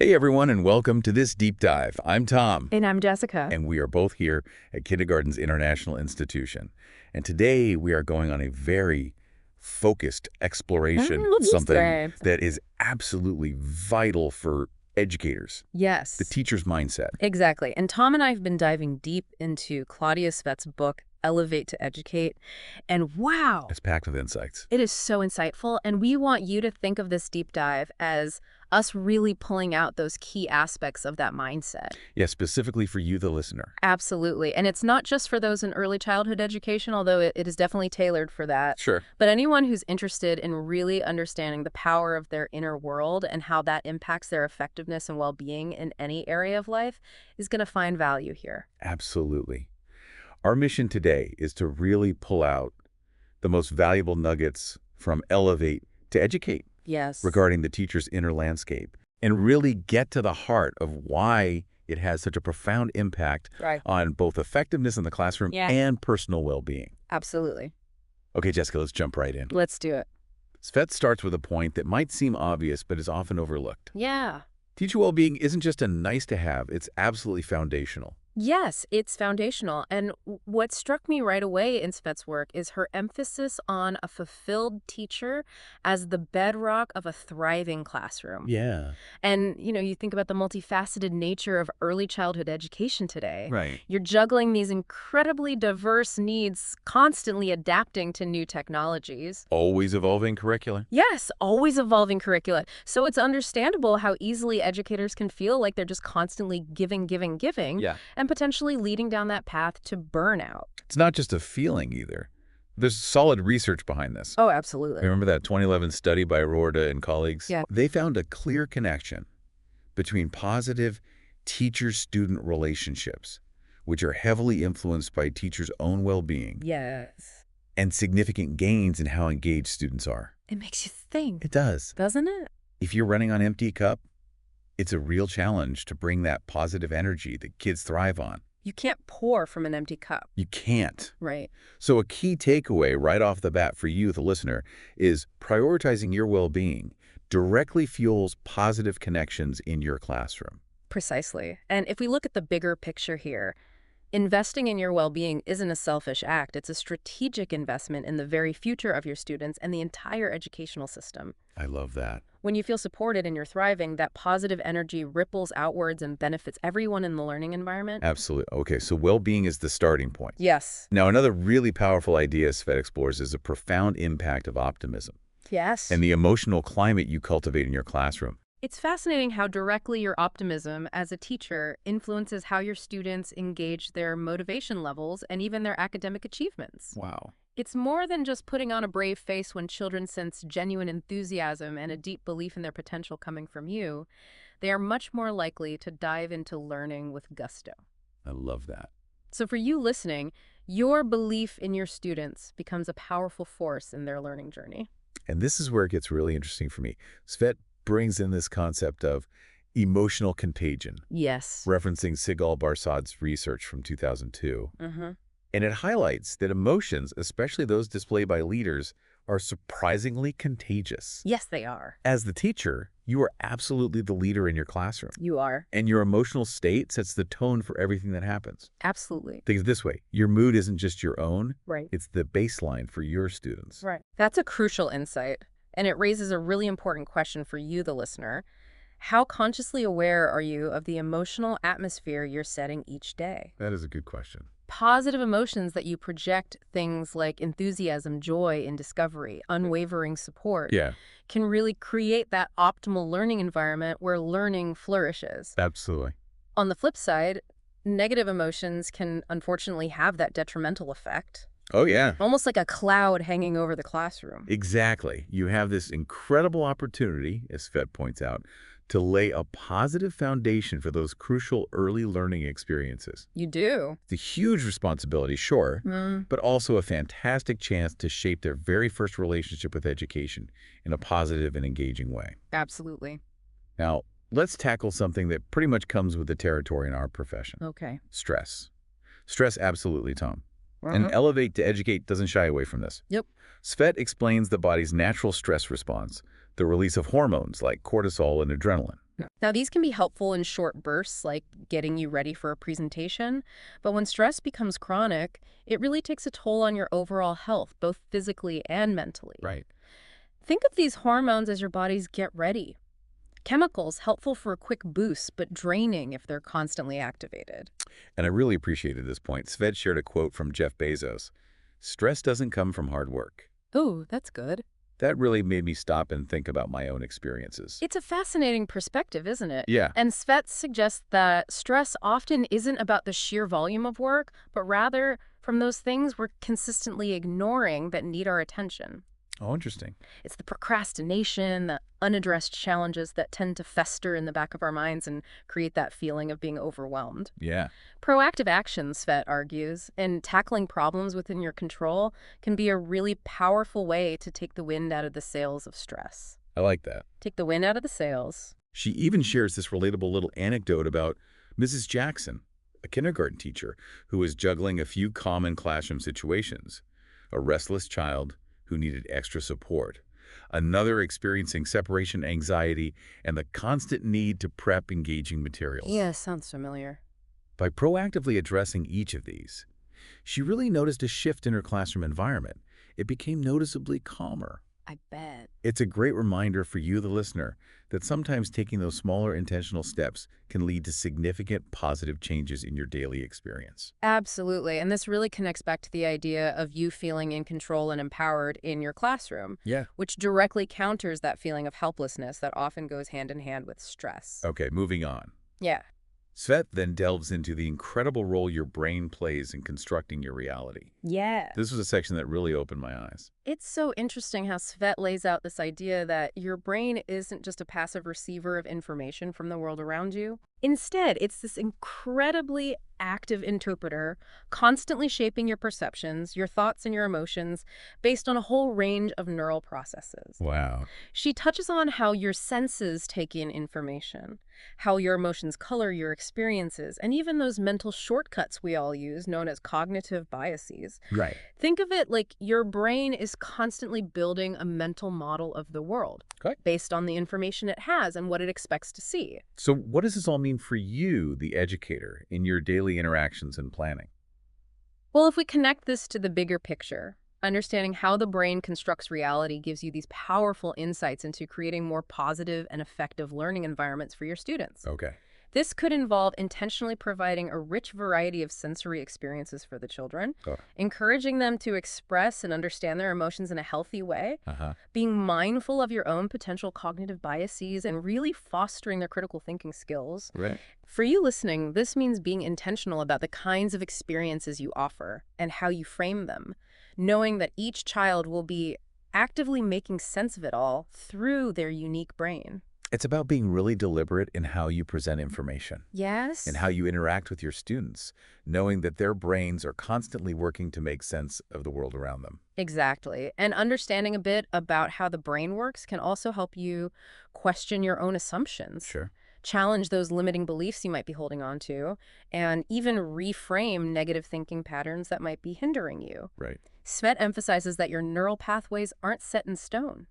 Hey everyone, and welcome to this deep dive. I'm Tom. And I'm Jessica. And we are both here at Kindergarten's International Institution. And today we are going on a very focused exploration of something that is absolutely vital for educators. Yes. The teacher's mindset. Exactly. And Tom and I have been diving deep into Klavdija Svet's book, Elevate to Educate. And wow! It's packed with insights. It is so insightful. And we want you to think of this deep dive as us really pulling out those key aspects of that mindset. Yeah, specifically for you, the listener. Absolutely. And it's not just for those in early childhood education, although it is definitely tailored for that. Sure. But anyone who's interested in really understanding the power of their inner world and how that impacts their effectiveness and well-being in any area of life is going to find value here. Absolutely. Our mission today is to really pull out the most valuable nuggets from Elevate to Educate. Yes. Regarding the teacher's inner landscape, and really get to the heart of why it has such a profound impact on both effectiveness in the classroom and personal well-being. Absolutely. Okay, Jessica, let's jump right in. Let's do it. Svet starts with a point that might seem obvious, but is often overlooked. Yeah. Teacher well-being isn't just a nice-to-have, it's absolutely foundational. Yes, it's foundational. And what struck me right away in Svet's work is her emphasis on a fulfilled teacher as the bedrock of a thriving classroom. Yeah. And, you think about the multifaceted nature of early childhood education today. Right. You're juggling these incredibly diverse needs, constantly adapting to new technologies. Always evolving curricula. Yes, always evolving curricula. So it's understandable how easily educators can feel like they're just constantly giving. Yeah. And potentially leading down that path to burnout. It's not just a feeling either. There's solid research behind this. Oh, absolutely. Remember that 2011 study by Rorda and colleagues? Yeah. They found a clear connection between positive teacher-student relationships, which are heavily influenced by teachers' own well-being. Yes. And significant gains in how engaged students are. It makes you think. It does. Doesn't it? If you're running on empty cup, it's a real challenge to bring that positive energy that kids thrive on. You can't pour from an empty cup. You can't. Right. So a key takeaway right off the bat for you, the listener, is prioritizing your well-being directly fuels positive connections in your classroom. Precisely. And if we look at the bigger picture here, investing in your well-being isn't a selfish act. It's a strategic investment in the very future of your students and the entire educational system. I love that. When you feel supported and you're thriving, that positive energy ripples outwards and benefits everyone in the learning environment. Absolutely. Okay, so well-being is the starting point. Yes. Now, another really powerful idea Svet explores is the profound impact of optimism. Yes. And the emotional climate you cultivate in your classroom. It's fascinating how directly your optimism as a teacher influences how your students engage their motivation levels and even their academic achievements. Wow. It's more than just putting on a brave face when children sense genuine enthusiasm and a deep belief in their potential coming from you. They are much more likely to dive into learning with gusto. I love that. So for you listening, your belief in your students becomes a powerful force in their learning journey. And this is where it gets really interesting for me. Svet brings in this concept of emotional contagion. Yes. Referencing Sigal Barsad's research from 2002. And it highlights that emotions, especially those displayed by leaders, are surprisingly contagious. Yes, they are. As the teacher, you are absolutely the leader in your classroom. You are. And your emotional state sets the tone for everything that happens. Absolutely. Think of it this way. Your mood isn't just your own. Right. It's the baseline for your students. Right. That's a crucial insight. And it raises a really important question for you, the listener. How consciously aware are you of the emotional atmosphere you're setting each day? That is a good question. Positive emotions that you project, things like enthusiasm, joy in discovery, unwavering support, can really create that optimal learning environment where learning flourishes. Absolutely. On the flip side, negative emotions can unfortunately have that detrimental effect. Oh, yeah. Almost like a cloud hanging over the classroom. Exactly. You have this incredible opportunity, as Svet points out, to lay a positive foundation for those crucial early learning experiences. You do. It's a huge responsibility, sure, but also a fantastic chance to shape their very first relationship with education in a positive and engaging way. Absolutely. Now, let's tackle something that pretty much comes with the territory in our profession. Okay. Stress. Stress, absolutely, Tom. And Elevate to Educate doesn't shy away from this. Yep. Svet explains the body's natural stress response, the release of hormones like cortisol and adrenaline. Now, these can be helpful in short bursts, like getting you ready for a presentation, but when stress becomes chronic, it really takes a toll on your overall health, both physically and mentally. Right. Think of these hormones as your body's get ready. Chemicals helpful for a quick boost, but draining if they're constantly activated. And I really appreciated this point. Svet shared a quote from Jeff Bezos. Stress doesn't come from hard work. Oh, that's good. That really made me stop and think about my own experiences. It's a fascinating perspective, isn't it? Yeah. And Svet suggests that stress often isn't about the sheer volume of work, but rather from those things we're consistently ignoring that need our attention. Oh, interesting. It's the procrastination, the unaddressed challenges that tend to fester in the back of our minds and create that feeling of being overwhelmed. Yeah. Proactive action, Svet argues, and tackling problems within your control can be a really powerful way to take the wind out of the sails of stress. I like that. Take the wind out of the sails. She even shares this relatable little anecdote about Mrs. Jackson, a kindergarten teacher who was juggling a few common classroom situations. A restless child who needed extra support, another experiencing separation anxiety, and the constant need to prep engaging materials. Yeah, sounds familiar. By proactively addressing each of these, she really noticed a shift in her classroom environment. It became noticeably calmer. I bet. It's a great reminder for you, the listener, that sometimes taking those smaller intentional steps can lead to significant positive changes in your daily experience. Absolutely. And this really connects back to the idea of you feeling in control and empowered in your classroom, Yeah. which directly counters that feeling of helplessness that often goes hand in hand with stress. Okay, moving on. Yeah. Svet then delves into the incredible role your brain plays in constructing your reality. Yeah. This was a section that really opened my eyes. It's so interesting how Svet lays out this idea that your brain isn't just a passive receiver of information from the world around you. Instead, it's this incredibly active interpreter, constantly shaping your perceptions, your thoughts, and your emotions based on a whole range of neural processes. Wow. She touches on how your senses take in information, how your emotions color your experiences, and even those mental shortcuts we all use, known as cognitive biases. Right. Think of it like your brain is constantly building a mental model of the world based on the information it has and what it expects to see. So what does this all mean for you, the educator, in your daily interactions and planning? Well, if we connect this to the bigger picture, understanding how the brain constructs reality gives you these powerful insights into creating more positive and effective learning environments for your students. Okay. This could involve intentionally providing a rich variety of sensory experiences for the children, encouraging them to express and understand their emotions in a healthy way, being mindful of your own potential cognitive biases, and really fostering their critical thinking skills. Right. For you listening, this means being intentional about the kinds of experiences you offer and how you frame them, knowing that each child will be actively making sense of it all through their unique brain. It's about being really deliberate in how you present information. Yes. And how you interact with your students, knowing that their brains are constantly working to make sense of the world around them. Exactly. And understanding a bit about how the brain works can also help you question your own assumptions. Sure. Challenge those limiting beliefs you might be holding on to, and even reframe negative thinking patterns that might be hindering you. Right. Svet emphasizes that your neural pathways aren't set in stone.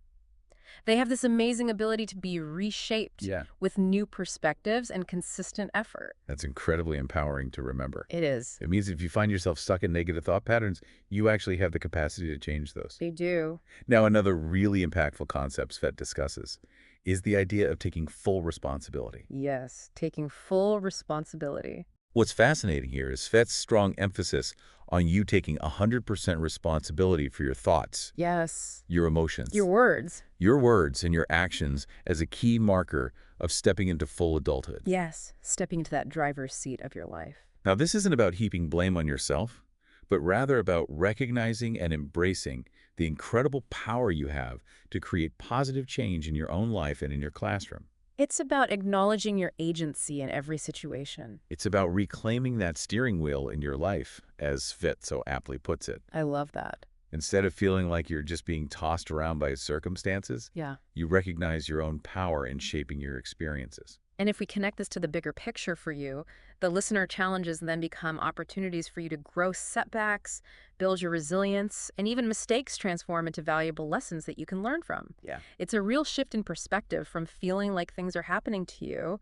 They have this amazing ability to be reshaped with new perspectives and consistent effort. That's incredibly empowering to remember. It is. It means if you find yourself stuck in negative thought patterns, you actually have the capacity to change those. They do. Now, another really impactful concept Svet discusses is the idea of taking full responsibility. Yes, taking full responsibility. What's fascinating here is Svet's strong emphasis on you taking 100% responsibility for your thoughts, your emotions, your words, and your actions as a key marker of stepping into full adulthood. Yes, stepping into that driver's seat of your life. Now, this isn't about heaping blame on yourself, but rather about recognizing and embracing the incredible power you have to create positive change in your own life and in your classroom. It's about acknowledging your agency in every situation. It's about reclaiming that steering wheel in your life, as Svet so aptly puts it. I love that. Instead of feeling like you're just being tossed around by circumstances, you recognize your own power in shaping your experiences. And if we connect this to the bigger picture for you, the listener challenges then become opportunities for you to grow setbacks, build your resilience, and even mistakes transform into valuable lessons that you can learn from. Yeah. It's a real shift in perspective from feeling like things are happening to you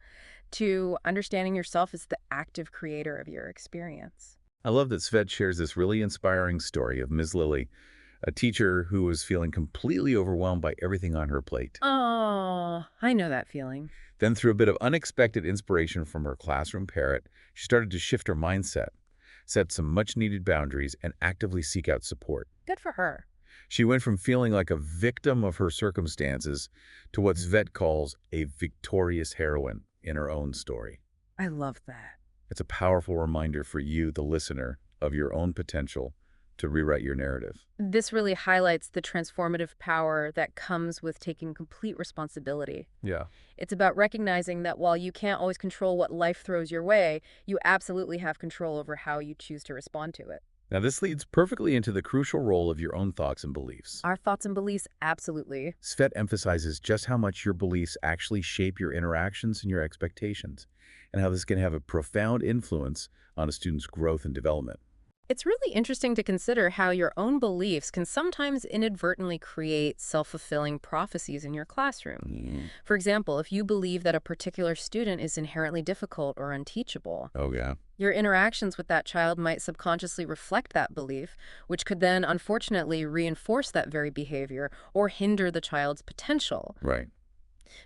to understanding yourself as the active creator of your experience. I love that Svet shares this really inspiring story of Ms. Lily, a teacher who was feeling completely overwhelmed by everything on her plate. Oh, I know that feeling. Then, through a bit of unexpected inspiration from her classroom parrot, she started to shift her mindset, set some much-needed boundaries, and actively seek out support. Good for her. She went from feeling like a victim of her circumstances to what Svet calls a victorious heroine in her own story. I love that. It's a powerful reminder for you, the listener, of your own potential to rewrite your narrative. This really highlights the transformative power that comes with taking complete responsibility. Yeah. It's about recognizing that while you can't always control what life throws your way, you absolutely have control over how you choose to respond to it. Now, this leads perfectly into the crucial role of your own thoughts and beliefs. Our thoughts and beliefs, absolutely. Svet emphasizes just how much your beliefs actually shape your interactions and your expectations, and how this can have a profound influence on a student's growth and development. It's really interesting to consider how your own beliefs can sometimes inadvertently create self-fulfilling prophecies in your classroom. For example, if you believe that a particular student is inherently difficult or unteachable, Oh, yeah. your interactions with that child might subconsciously reflect that belief, which could then, unfortunately, reinforce that very behavior or hinder the child's potential. Right.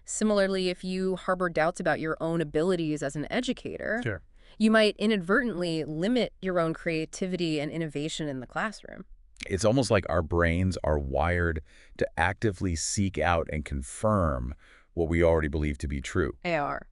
Similarly, if you harbor doubts about your own abilities as an educator, Sure. you might inadvertently limit your own creativity and innovation in the classroom. It's almost like our brains are wired to actively seek out and confirm what we already believe to be true. They are.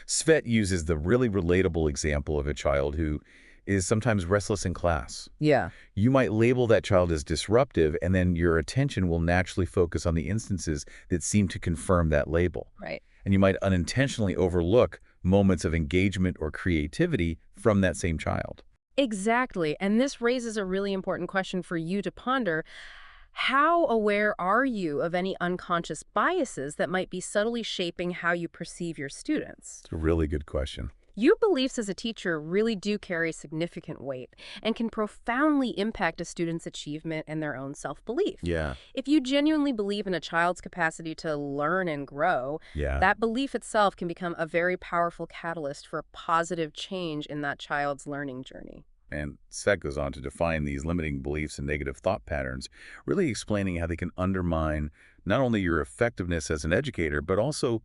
Svet uses the really relatable example of a child who is sometimes restless in class. Yeah. You might label that child as disruptive, and then your attention will naturally focus on the instances that seem to confirm that label. Right. And you might unintentionally overlook moments of engagement or creativity from that same child. Exactly. And this raises a really important question for you to ponder. How aware are you of any unconscious biases that might be subtly shaping how you perceive your students? It's a really good question. Your beliefs as a teacher really do carry significant weight and can profoundly impact a student's achievement and their own self-belief. Yeah. If you genuinely believe in a child's capacity to learn and grow, Yeah. that belief itself can become a very powerful catalyst for a positive change in that child's learning journey. And Svet goes on to define these limiting beliefs and negative thought patterns, really explaining how they can undermine not only your effectiveness as an educator, but also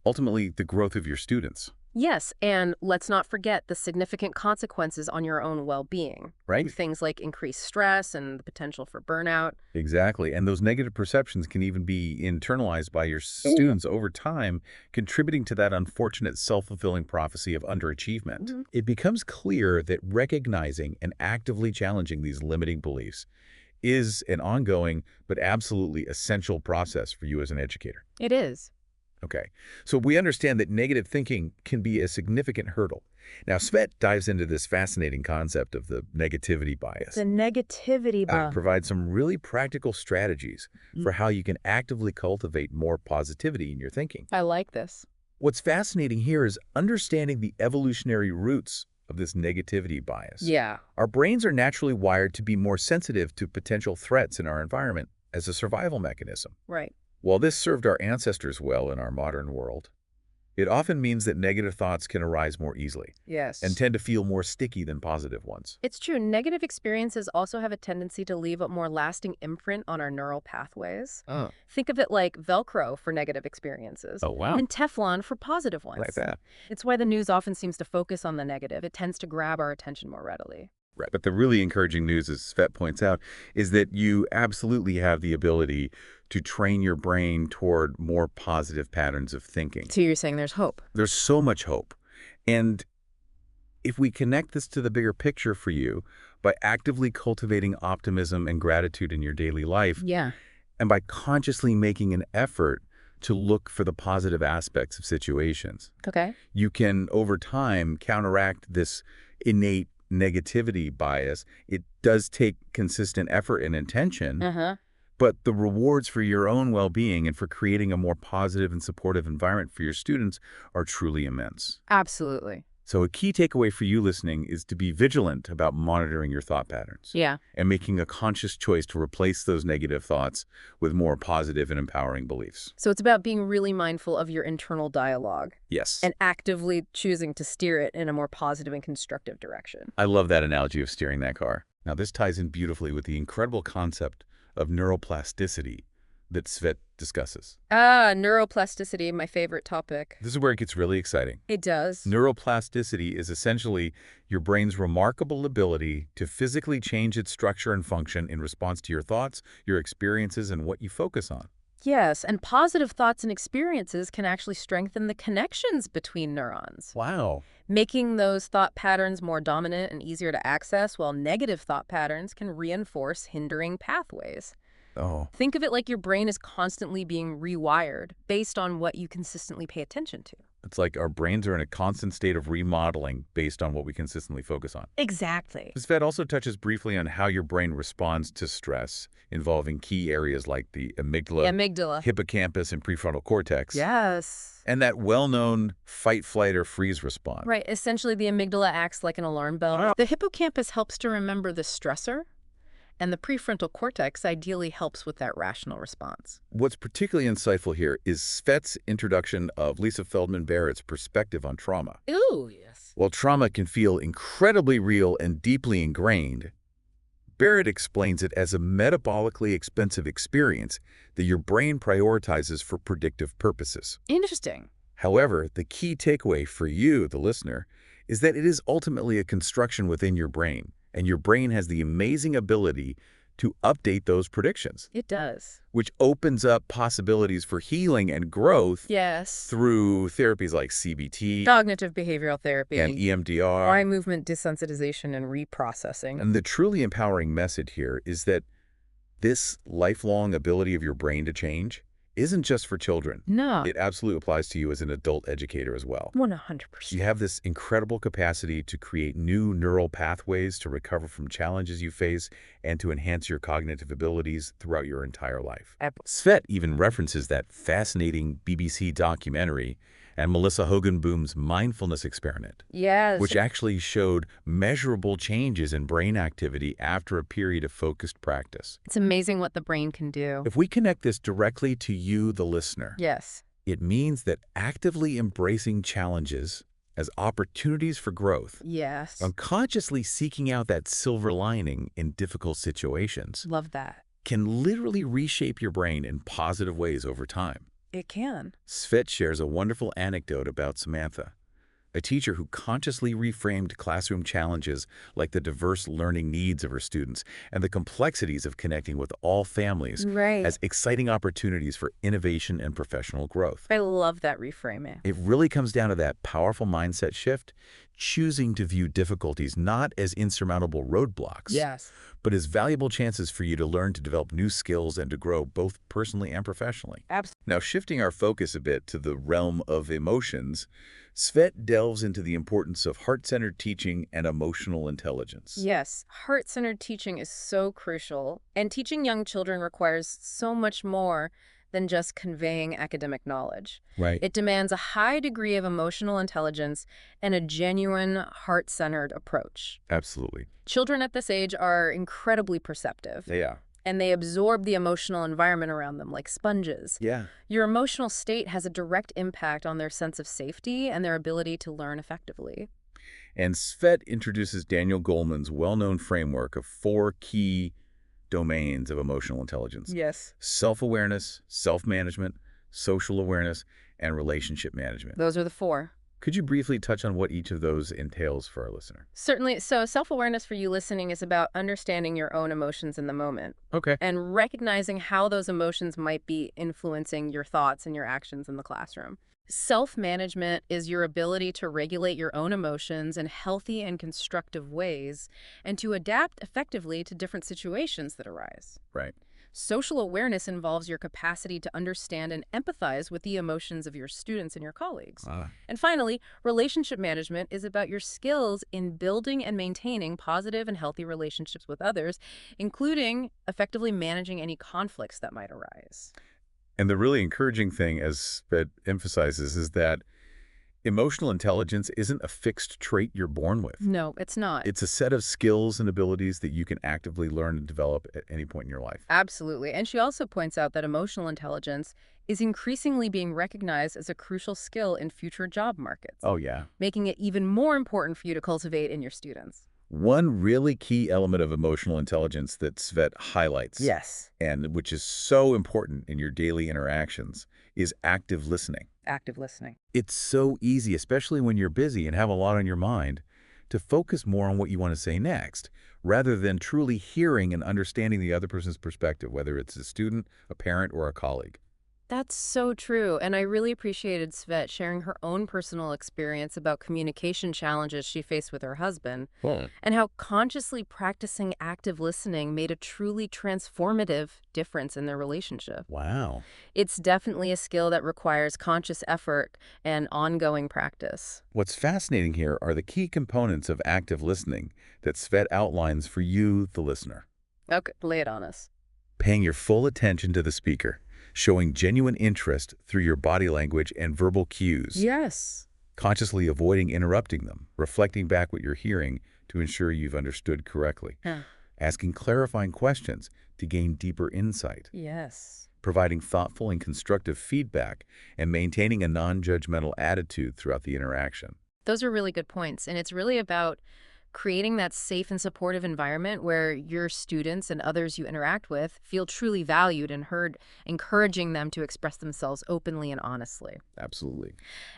ultimately the growth of your students. Yes, and let's not forget the significant consequences on your own well-being. Right. Things like increased stress and the potential for burnout. Exactly. And those negative perceptions can even be internalized by your students over time, contributing to that unfortunate self-fulfilling prophecy of underachievement. It becomes clear that recognizing and actively challenging these limiting beliefs is an ongoing but absolutely essential process for you as an educator. It is. Okay, so we understand that negative thinking can be a significant hurdle. Now, Svet dives into this fascinating concept of the negativity bias. The negativity bias. Provides some really practical strategies for how you can actively cultivate more positivity in your thinking. I like this. What's fascinating here is understanding the evolutionary roots of this negativity bias. Yeah. Our brains are naturally wired to be more sensitive to potential threats in our environment as a survival mechanism. Right. While this served our ancestors well in our modern world, it often means that negative thoughts can arise more easily. Yes. And tend to feel more sticky than positive ones. It's true. Negative experiences also have a tendency to leave a more lasting imprint on our neural pathways. Oh. Think of it like Velcro for negative experiences. Oh, wow. And Teflon for positive ones. Like that. It's why the news often seems to focus on the negative. It tends to grab our attention more readily. Right. But the really encouraging news, as Svet points out, is that you absolutely have the ability to train your brain toward more positive patterns of thinking. So you're saying there's hope? There's so much hope. And if we connect this to the bigger picture for you by actively cultivating optimism and gratitude in your daily life, Yeah. and by consciously making an effort to look for the positive aspects of situations, Okay. you can, over time, counteract this innate negativity bias. It does take consistent effort and intention, But the rewards for your own well-being and for creating a more positive and supportive environment for your students are truly immense. Absolutely. So a key takeaway for you listening is to be vigilant about monitoring your thought patterns. Yeah. And making a conscious choice to replace those negative thoughts with more positive and empowering beliefs. So it's about being really mindful of your internal dialogue. Yes. And actively choosing to steer it in a more positive and constructive direction. I love that analogy of steering that car. Now, this ties in beautifully with the incredible concept of neuroplasticity that Svet discusses. Neuroplasticity, my favorite topic. This is where it gets really exciting. It does. Neuroplasticity is essentially your brain's remarkable ability to physically change its structure and function in response to your thoughts, your experiences, and what you focus on. Yes, and positive thoughts and experiences can actually strengthen the connections between neurons. Wow. Making those thought patterns more dominant and easier to access, while negative thought patterns can reinforce hindering pathways. Oh. Think of it like your brain is constantly being rewired based on what you consistently pay attention to. It's like our brains are in a constant state of remodeling based on what we consistently focus on. Exactly. Svet also touches briefly on how your brain responds to stress, involving key areas like the amygdala, hippocampus, and prefrontal cortex. Yes. And that well-known fight, flight, or freeze response. Right. Essentially, the amygdala acts like an alarm bell. The hippocampus helps to remember the stressor, and the prefrontal cortex ideally helps with that rational response. What's particularly insightful here is Svet's introduction of Lisa Feldman Barrett's perspective on trauma. Ooh, yes. While trauma can feel incredibly real and deeply ingrained, Barrett explains it as a metabolically expensive experience that your brain prioritizes for predictive purposes. Interesting. However, the key takeaway for you, the listener, is that it is ultimately a construction within your brain, and your brain has the amazing ability to update those predictions. It does. Which opens up possibilities for healing and growth. Yes. Through therapies like CBT, cognitive behavioral therapy, and EMDR, eye movement desensitization and reprocessing. And the truly empowering message here is that this lifelong ability of your brain to change isn't just for children. No. It absolutely applies to you as an adult educator as well. 100%. You have this incredible capacity to create new neural pathways to recover from challenges you face and to enhance your cognitive abilities throughout your entire life. Svet even references that fascinating BBC documentary and Melissa Hogan-Boom's mindfulness experiment. Yes. Which actually showed measurable changes in brain activity after a period of focused practice. It's amazing what the brain can do. If we connect this directly to you, the listener, yes, it means that actively embracing challenges as opportunities for growth, yes, unconsciously seeking out that silver lining in difficult situations, love that, can literally reshape your brain in positive ways over time. It can. Svet shares a wonderful anecdote about Samantha, a teacher who consciously reframed classroom challenges like the diverse learning needs of her students and the complexities of connecting with all families as exciting opportunities for innovation and professional growth. I love that reframing. It really comes down to that powerful mindset shift, choosing to view difficulties not as insurmountable roadblocks, yes, but as valuable chances for you to learn to develop new skills and to grow both personally and professionally. Absolutely. Now, shifting our focus a bit to the realm of emotions, Svet delves into the importance of heart-centered teaching and emotional intelligence. Yes, heart-centered teaching is so crucial, and teaching young children requires so much more than just conveying academic knowledge. Right. It demands a high degree of emotional intelligence and a genuine heart-centered approach. Absolutely. Children at this age are incredibly perceptive. They are. And they absorb the emotional environment around them like sponges. Yeah. Your emotional state has a direct impact on their sense of safety and their ability to learn effectively. And Svet introduces Daniel Goleman's well-known framework of 4 key domains of emotional intelligence. Yes. Self-awareness, self-management, social awareness, and relationship management. Those are the 4. Could you briefly touch on what each of those entails for our listener? Certainly. So self-awareness for you listening is about understanding your own emotions in the moment. Okay. And recognizing how those emotions might be influencing your thoughts and your actions in the classroom. Self-management is your ability to regulate your own emotions in healthy and constructive ways and to adapt effectively to different situations that arise. Right. Social awareness involves your capacity to understand and empathize with the emotions of your students and your colleagues. And finally, relationship management is about your skills in building and maintaining positive and healthy relationships with others, including effectively managing any conflicts that might arise. And the really encouraging thing, as Svet emphasizes, is that emotional intelligence isn't a fixed trait you're born with. No, it's not. It's a set of skills and abilities that you can actively learn and develop at any point in your life. Absolutely. And she also points out that emotional intelligence is increasingly being recognized as a crucial skill in future job markets. Oh, yeah. Making it even more important for you to cultivate in your students. One really key element of emotional intelligence that Svet highlights, Yes. and which is so important in your daily interactions, is active listening. Active listening. It's so easy, especially when you're busy and have a lot on your mind, to focus more on what you want to say next, rather than truly hearing and understanding the other person's perspective, whether it's a student, a parent, or a colleague. That's so true. And I really appreciated Svet sharing her own personal experience about communication challenges she faced with her husband, and how consciously practicing active listening made a truly transformative difference in their relationship. Wow. It's definitely a skill that requires conscious effort and ongoing practice. What's fascinating here are the key components of active listening that Svet outlines for you, the listener. Okay, lay it on us. Paying your full attention to the speaker, showing genuine interest through your body language and verbal cues. Yes. Consciously avoiding interrupting them, reflecting back what you're hearing to ensure you've understood correctly. Asking clarifying questions to gain deeper insight. Yes. Providing thoughtful and constructive feedback, and maintaining a non-judgmental attitude throughout the interaction. Those are really good points. And it's really about creating that safe and supportive environment where your students and others you interact with feel truly valued and heard, encouraging them to express themselves openly and honestly. Absolutely.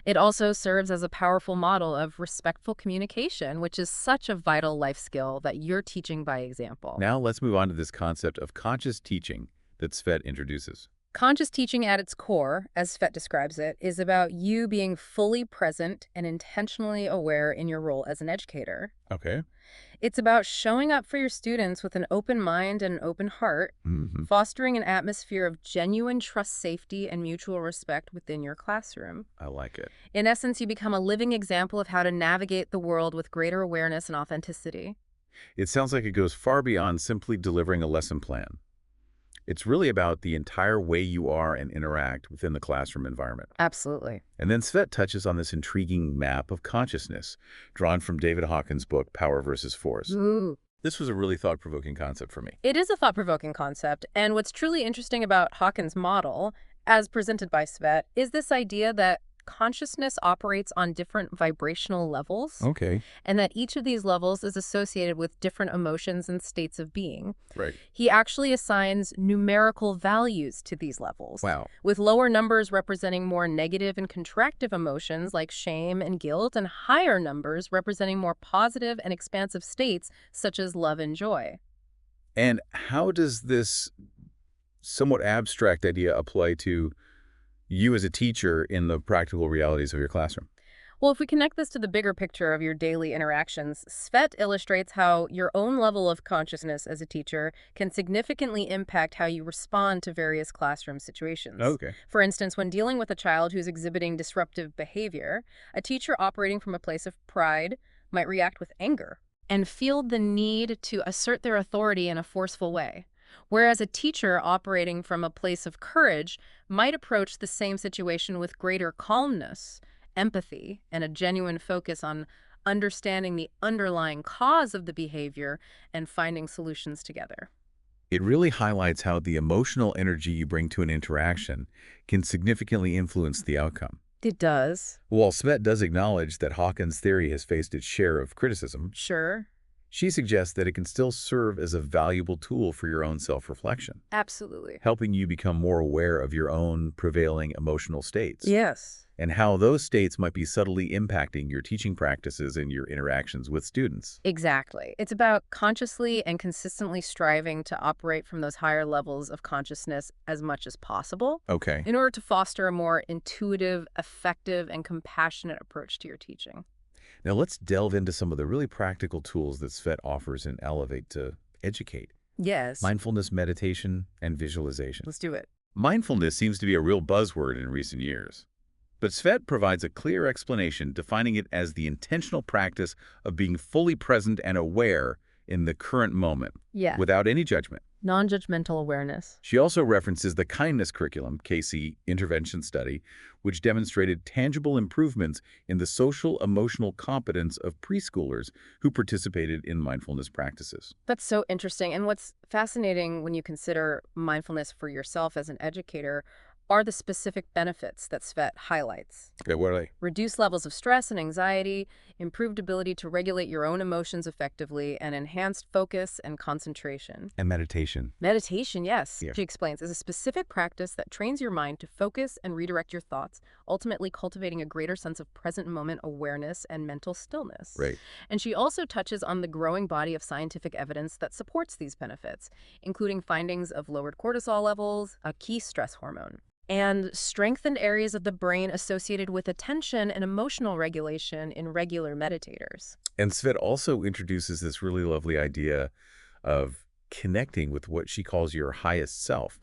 It also serves as a powerful model of respectful communication, which is such a vital life skill that you're teaching by example. Now let's move on to this concept of conscious teaching that Svet introduces. Conscious teaching at its core, as Svet describes it, is about you being fully present and intentionally aware in your role as an educator. Okay. It's about showing up for your students with an open mind and an open heart, fostering an atmosphere of genuine trust, safety, and mutual respect within your classroom. I like it. In essence, you become a living example of how to navigate the world with greater awareness and authenticity. It sounds like it goes far beyond simply delivering a lesson plan. It's really about the entire way you are and interact within the classroom environment. Absolutely. And then Svet touches on this intriguing map of consciousness, drawn from David Hawkins' book, Power versus Force. Ooh. This was a really thought-provoking concept for me. It is a thought-provoking concept, and what's truly interesting about Hawkins' model, as presented by Svet, is this idea that consciousness operates on different vibrational levels. Okay. And that each of these levels is associated with different emotions and states of being. Right. He actually assigns numerical values to these levels. Wow. With lower numbers representing more negative and contractive emotions like shame and guilt, and higher numbers representing more positive and expansive states such as love and joy. And how does this somewhat abstract idea apply to you as a teacher in the practical realities of your classroom? Well, if we connect this to the bigger picture of your daily interactions, Svet illustrates how your own level of consciousness as a teacher can significantly impact how you respond to various classroom situations. Okay. For instance, when dealing with a child who's exhibiting disruptive behavior, a teacher operating from a place of pride might react with anger and feel the need to assert their authority in a forceful way. Whereas a teacher operating from a place of courage might approach the same situation with greater calmness, empathy, and a genuine focus on understanding the underlying cause of the behavior and finding solutions together. It really highlights how the emotional energy you bring to an interaction can significantly influence the outcome. It does. While Svet does acknowledge that Hawkins' theory has faced its share of criticism, Sure. she suggests that it can still serve as a valuable tool for your own self-reflection, Absolutely. helping you become more aware of your own prevailing emotional states. Yes. And how those states might be subtly impacting your teaching practices and your interactions with students. Exactly. It's about consciously and consistently striving to operate from those higher levels of consciousness as much as possible. Okay. In order to foster a more intuitive, effective, and compassionate approach to your teaching. Now let's delve into some of the really practical tools that Svet offers in Elevate to educate. Yes. Mindfulness, meditation, and visualization. Let's do it. Mindfulness seems to be a real buzzword in recent years. But Svet provides a clear explanation, defining it as the intentional practice of being fully present and aware in the current moment, Yeah. without any judgment. Non-judgmental awareness. She also references the kindness curriculum, KC intervention study, which demonstrated tangible improvements in the social emotional competence of preschoolers who participated in mindfulness practices. That's so interesting. And what's fascinating when you consider mindfulness for yourself as an educator are the specific benefits that Svet highlights. Okay, what are they? Reduced levels of stress and anxiety, improved ability to regulate your own emotions effectively, and enhanced focus and concentration. And meditation. Meditation, yes, Yeah. she explains, is a specific practice that trains your mind to focus and redirect your thoughts, ultimately cultivating a greater sense of present moment awareness and mental stillness. Right. And she also touches on the growing body of scientific evidence that supports these benefits, including findings of lowered cortisol levels, a key stress hormone, and strengthened areas of the brain associated with attention and emotional regulation in regular meditators. And Svet also introduces this really lovely idea of connecting with what she calls your highest self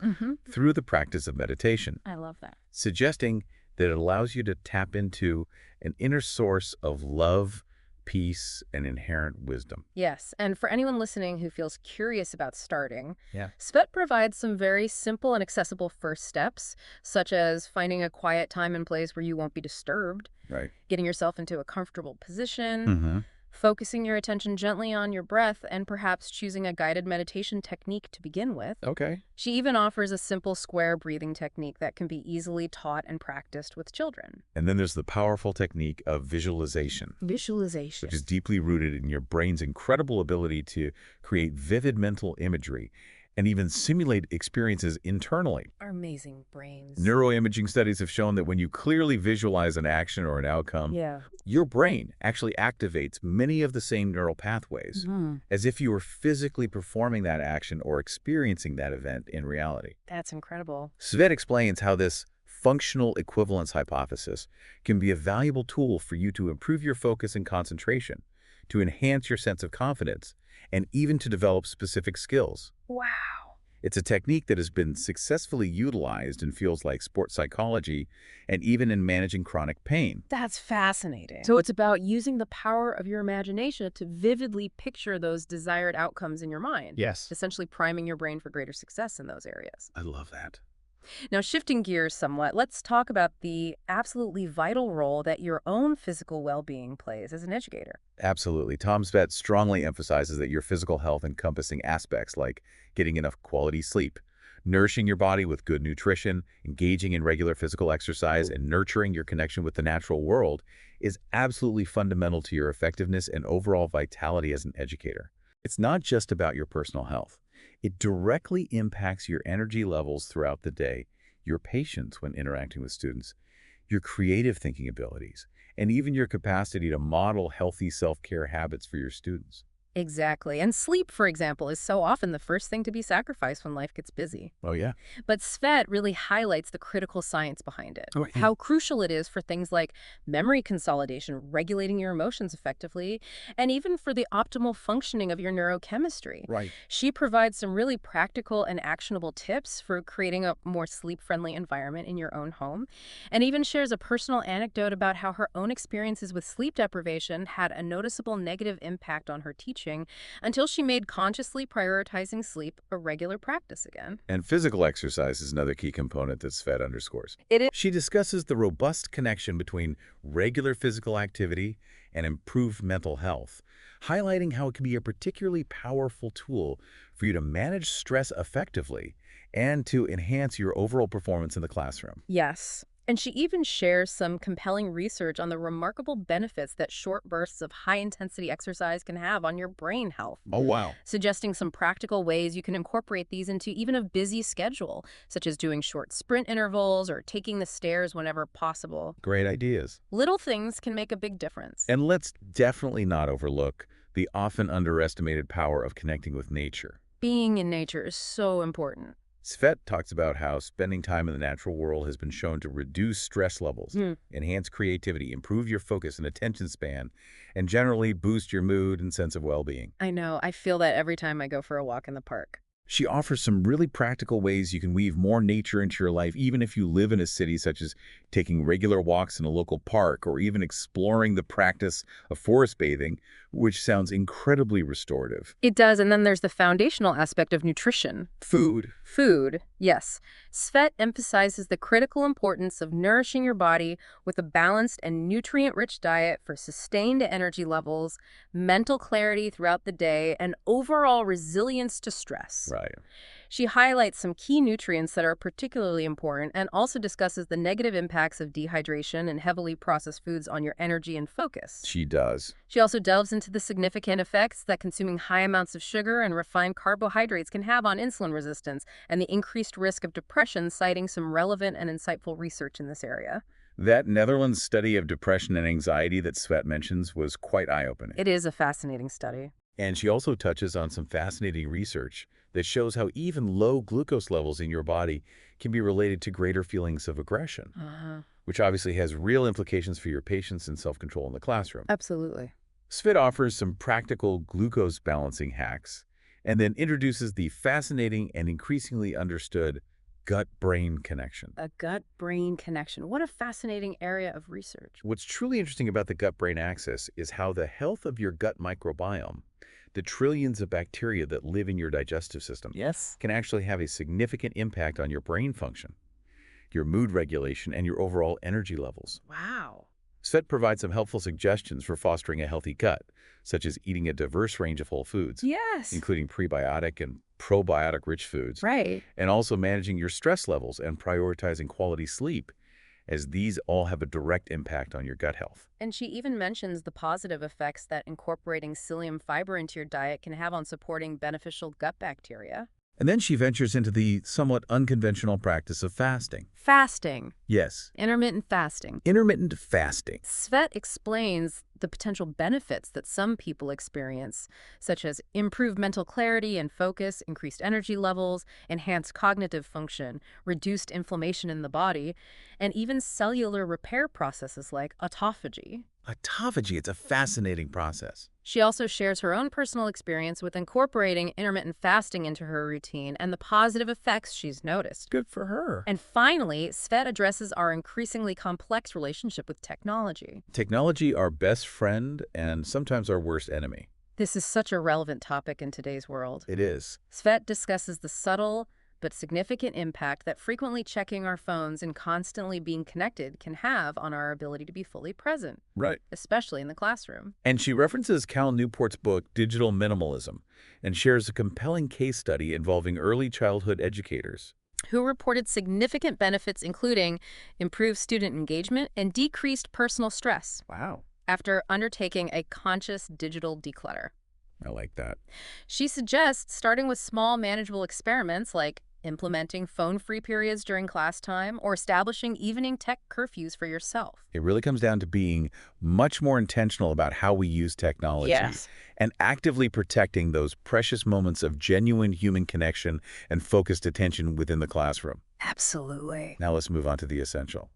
through the practice of meditation, I love that. suggesting that it allows you to tap into an inner source of love, peace, and inherent wisdom. Yes, and for anyone listening who feels curious about starting, Yeah. Svet provides some very simple and accessible first steps, such as finding a quiet time and place where you won't be disturbed, Right. getting yourself into a comfortable position, Mm-hmm. focusing your attention gently on your breath, and perhaps choosing a guided meditation technique to begin with. Okay. She even offers a simple square breathing technique that can be easily taught and practiced with children. And then there's the powerful technique of visualization, Visualization. which is deeply rooted in your brain's incredible ability to create vivid mental imagery and even simulate experiences internally. Our amazing brains. Neuroimaging studies have shown that when you clearly visualize an action or an outcome, Yeah. your brain actually activates many of the same neural pathways, as if you were physically performing that action or experiencing that event in reality. That's incredible. Svet explains how this functional equivalence hypothesis can be a valuable tool for you to improve your focus and concentration, to enhance your sense of confidence, and even to develop specific skills. Wow. It's a technique that has been successfully utilized in fields like sports psychology and even in managing chronic pain. That's fascinating. So it's about using the power of your imagination to vividly picture those desired outcomes in your mind. Yes. Essentially priming your brain for greater success in those areas. I love that. Now, shifting gears somewhat, let's talk about the absolutely vital role that your own physical well-being plays as an educator. Absolutely. Tom Svet strongly emphasizes that your physical health encompassing aspects like getting enough quality sleep, nourishing your body with good nutrition, engaging in regular physical exercise, and nurturing your connection with the natural world is absolutely fundamental to your effectiveness and overall vitality as an educator. It's not just about your personal health. It directly impacts your energy levels throughout the day, your patience when interacting with students, your creative thinking abilities, and even your capacity to model healthy self-care habits for your students. Exactly. And sleep, for example, is so often the first thing to be sacrificed when life gets busy. Oh, yeah. But Svet really highlights the critical science behind it. Oh, yeah. How crucial it is for things like memory consolidation, regulating your emotions effectively, and even for the optimal functioning of your neurochemistry. Right. She provides some really practical and actionable tips for creating a more sleep-friendly environment in your own home, and even shares a personal anecdote about how her own experiences with sleep deprivation had a noticeable negative impact on her teaching until she made consciously prioritizing sleep a regular practice again. And physical exercise is another key component that Svet underscores. It is. She discusses the robust connection between regular physical activity and improved mental health, highlighting how it can be a particularly powerful tool for you to manage stress effectively and to enhance your overall performance in the classroom. Yes. And she even shares some compelling research on the remarkable benefits that short bursts of high-intensity exercise can have on your brain health. Oh, wow. Suggesting some practical ways you can incorporate these into even a busy schedule, such as doing short sprint intervals or taking the stairs whenever possible. Great ideas. Little things can make a big difference. And let's definitely not overlook the often underestimated power of connecting with nature. Being in nature is so important. Svet talks about how spending time in the natural world has been shown to reduce stress levels, enhance creativity, improve your focus and attention span, and generally boost your mood and sense of well-being. I know. I feel that every time I go for a walk in the park. She offers some really practical ways you can weave more nature into your life, even if you live in a city, such as taking regular walks in a local park or even exploring the practice of forest bathing, which sounds incredibly restorative. It does, and then there's the foundational aspect of nutrition. Food. Food, yes. Svet emphasizes the critical importance of nourishing your body with a balanced and nutrient-rich diet for sustained energy levels, mental clarity throughout the day, and overall resilience to stress. Right. She highlights some key nutrients that are particularly important and also discusses the negative impacts of dehydration and heavily processed foods on your energy and focus. She does. She also delves into the significant effects that consuming high amounts of sugar and refined carbohydrates can have on insulin resistance and the increased risk of depression, citing some relevant and insightful research in this area. That Netherlands study of depression and anxiety that Svet mentions was quite eye-opening. It is a fascinating study. And she also touches on some fascinating research that shows how even low glucose levels in your body can be related to greater feelings of aggression, which obviously has real implications for your patience and self-control in the classroom. Absolutely. Svet offers some practical glucose balancing hacks and then introduces the fascinating and increasingly understood gut-brain connection. A gut-brain connection. What a fascinating area of research. What's truly interesting about the gut-brain axis is how the health of your gut microbiome, the trillions of bacteria that live in your digestive system, can actually have a significant impact on your brain function, your mood regulation, and your overall energy levels. Wow. Svet provides some helpful suggestions for fostering a healthy gut, such as eating a diverse range of whole foods, including prebiotic and probiotic-rich foods, and also managing your stress levels and prioritizing quality sleep, as these all have a direct impact on your gut health. And she even mentions the positive effects that incorporating psyllium fiber into your diet can have on supporting beneficial gut bacteria. And then she ventures into the somewhat unconventional practice of fasting. Fasting. Yes. Intermittent fasting. Intermittent fasting. Svet explains the potential benefits that some people experience, such as improved mental clarity and focus, increased energy levels, enhanced cognitive function, reduced inflammation in the body, and even cellular repair processes like autophagy. Autophagy, it's a fascinating process. She also shares her own personal experience with incorporating intermittent fasting into her routine and the positive effects she's noticed. Good for her. And finally, Svet addresses our increasingly complex relationship with technology. Technology, our best friend and sometimes our worst enemy. This is such a relevant topic in today's world. It is. Svet discusses the subtle but significant impact that frequently checking our phones and constantly being connected can have on our ability to be fully present. Right. Especially in the classroom. And she references Cal Newport's book, Digital Minimalism, and shares a compelling case study involving early childhood educators who reported significant benefits including improved student engagement and decreased personal stress. Wow. After undertaking a conscious digital declutter. I like that. She suggests starting with small, manageable experiments like implementing phone-free periods during class time or establishing evening tech curfews for yourself. It really comes down to being much more intentional about how we use technology and actively protecting those precious moments of genuine human connection and focused attention within the classroom. Absolutely. Now let's move on to the essential.